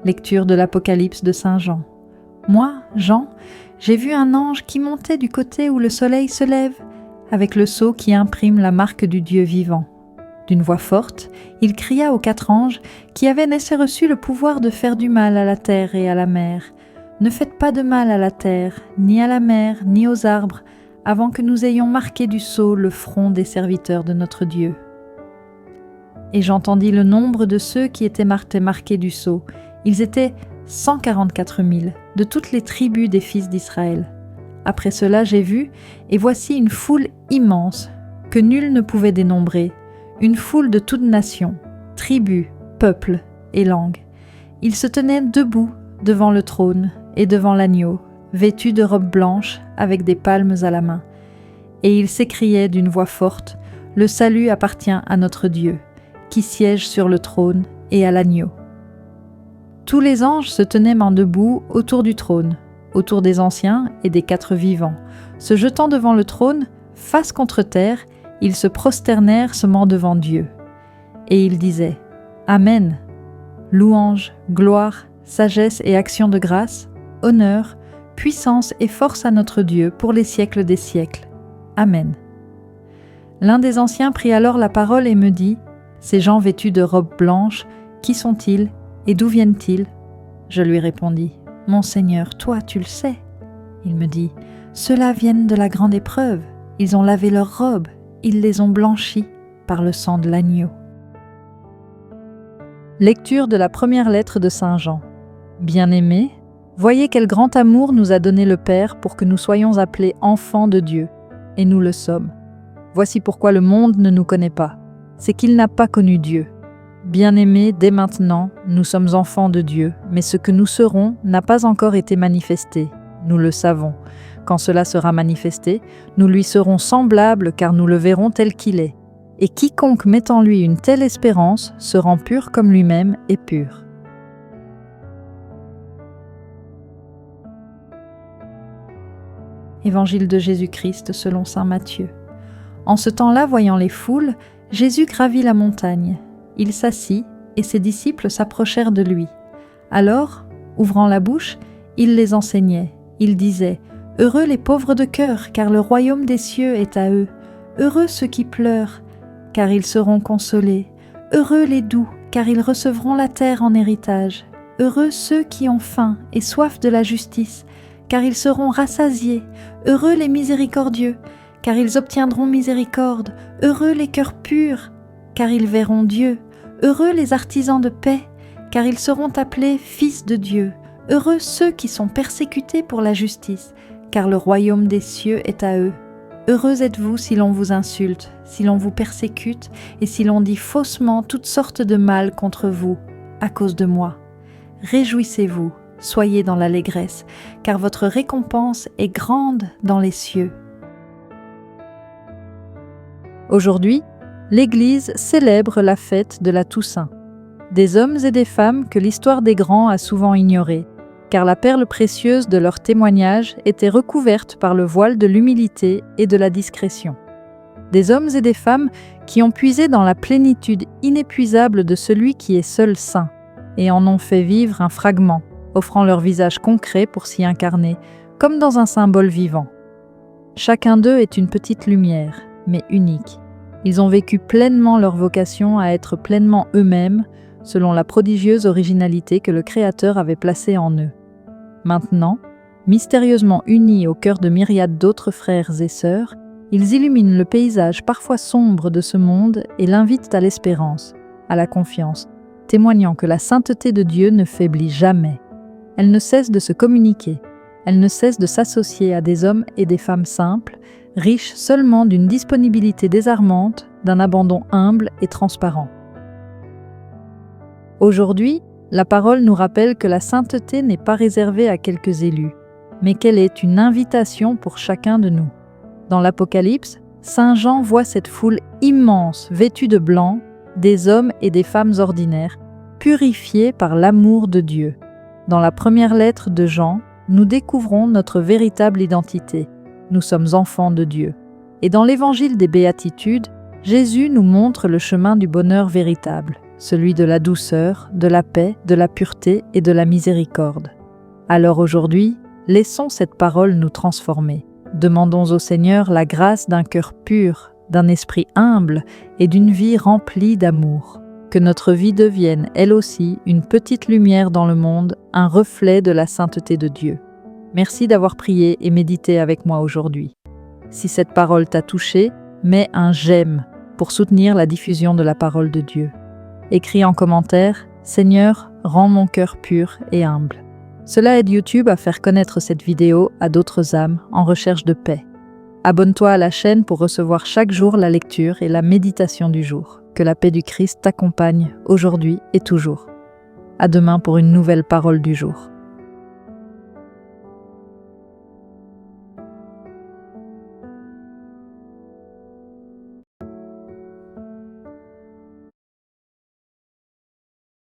Lecture de l'Apocalypse de Saint Jean. Moi, Jean, j'ai vu un ange qui montait du côté où le soleil se lève, avec le sceau qui imprime la marque du Dieu vivant. D'une voix forte, il cria aux 4 anges qui avaient naissé reçu le pouvoir de faire du mal à la terre et à la mer. Ne faites pas de mal à la terre, ni à la mer, ni aux arbres, avant que nous ayons marqué du sceau le front des serviteurs de notre Dieu. Et j'entendis le nombre de ceux qui étaient marqués du sceau. Ils étaient 144 000 de toutes les tribus des fils d'Israël. Après cela, j'ai vu, et voici une foule immense, que nul ne pouvait dénombrer, une foule de toutes nations, tribus, peuples et langues. Ils se tenaient debout devant le trône et devant l'agneau, vêtus de robes blanches avec des palmes à la main. Et ils s'écriaient d'une voix forte, « Le salut appartient à notre Dieu, qui siège sur le trône et à l'agneau. » Tous les anges se tenaient main debout autour du trône, autour des anciens et des 4 vivants. Se jetant devant le trône, face contre terre, ils se prosternèrent semant devant Dieu. Et ils disaient « Amen. Louange, gloire, sagesse et action de grâce, honneur, puissance et force à notre Dieu pour les siècles des siècles. Amen. » L'un des anciens prit alors la parole et me dit « Ces gens vêtus de robes blanches, qui sont-ils et d'où viennent-ils » Je lui répondis « Mon Seigneur, toi tu le sais. » Il me dit « Ceux-là viennent de la grande épreuve. Ils ont lavé leurs robes, ils les ont blanchies par le sang de l'agneau. » Lecture de la première lettre de Saint Jean. Bien-aimés, voyez quel grand amour nous a donné le Père pour que nous soyons appelés enfants de Dieu, et nous le sommes. Voici pourquoi le monde ne nous connaît pas, c'est qu'il n'a pas connu Dieu. Bien-aimés, dès maintenant, nous sommes enfants de Dieu, mais ce que nous serons n'a pas encore été manifesté, nous le savons. Quand cela sera manifesté, nous lui serons semblables car nous le verrons tel qu'il est. Et quiconque met en lui une telle espérance se rend pur comme lui-même est pur. Évangile de Jésus-Christ selon saint Matthieu. En ce temps-là, voyant les foules, Jésus gravit la montagne. Il s'assit, et ses disciples s'approchèrent de lui. Alors, ouvrant la bouche, il les enseignait. Il disait « Heureux les pauvres de cœur, car le royaume des cieux est à eux. Heureux ceux qui pleurent, car ils seront consolés. Heureux les doux, car ils recevront la terre en héritage. Heureux ceux qui ont faim et soif de la justice, car ils seront rassasiés. Heureux les miséricordieux, car ils obtiendront miséricorde. Heureux les cœurs purs, car ils verront Dieu. Heureux les artisans de paix, car ils seront appelés fils de Dieu. Heureux ceux qui sont persécutés pour la justice, car le royaume des cieux est à eux. Heureux êtes-vous si l'on vous insulte, si l'on vous persécute, et si l'on dit faussement toutes sortes de mal contre vous, à cause de moi. Réjouissez-vous, soyez dans l'allégresse, car votre récompense est grande dans les cieux. Aujourd'hui, l'Église célèbre la fête de la Toussaint. Des hommes et des femmes que l'histoire des grands a souvent ignorés, car la perle précieuse de leur témoignage était recouverte par le voile de l'humilité et de la discrétion. Des hommes et des femmes qui ont puisé dans la plénitude inépuisable de celui qui est seul saint, et en ont fait vivre un fragment, offrant leur visage concret pour s'y incarner, comme dans un symbole vivant. Chacun d'eux est une petite lumière, mais unique. Ils ont vécu pleinement leur vocation à être pleinement eux-mêmes, selon la prodigieuse originalité que le Créateur avait placée en eux. Maintenant, mystérieusement unis au cœur de myriades d'autres frères et sœurs, ils illuminent le paysage parfois sombre de ce monde et l'invitent à l'espérance, à la confiance, témoignant que la sainteté de Dieu ne faiblit jamais. Elle ne cesse de se communiquer, elle ne cesse de s'associer à des hommes et des femmes simples, riches seulement d'une disponibilité désarmante, d'un abandon humble et transparent. Aujourd'hui, la parole nous rappelle que la sainteté n'est pas réservée à quelques élus, mais qu'elle est une invitation pour chacun de nous. Dans l'Apocalypse, Saint Jean voit cette foule immense, vêtue de blanc, des hommes et des femmes ordinaires, purifiés par l'amour de Dieu. Dans la première lettre de Jean, nous découvrons notre véritable identité. Nous sommes enfants de Dieu. Et dans l'Évangile des Béatitudes, Jésus nous montre le chemin du bonheur véritable, celui de la douceur, de la paix, de la pureté et de la miséricorde. Alors aujourd'hui, laissons cette parole nous transformer. Demandons au Seigneur la grâce d'un cœur pur, d'un esprit humble et d'une vie remplie d'amour. Que notre vie devienne, elle aussi, une petite lumière dans le monde, un reflet de la sainteté de Dieu. Merci d'avoir prié et médité avec moi aujourd'hui. Si cette parole t'a touché, mets un j'aime pour soutenir la diffusion de la parole de Dieu. Écris en commentaire « Seigneur, rends mon cœur pur et humble ». Cela aide YouTube à faire connaître cette vidéo à d'autres âmes en recherche de paix. Abonne-toi à la chaîne pour recevoir chaque jour la lecture et la méditation du jour. Que la paix du Christ t'accompagne aujourd'hui et toujours. À demain pour une nouvelle parole du jour.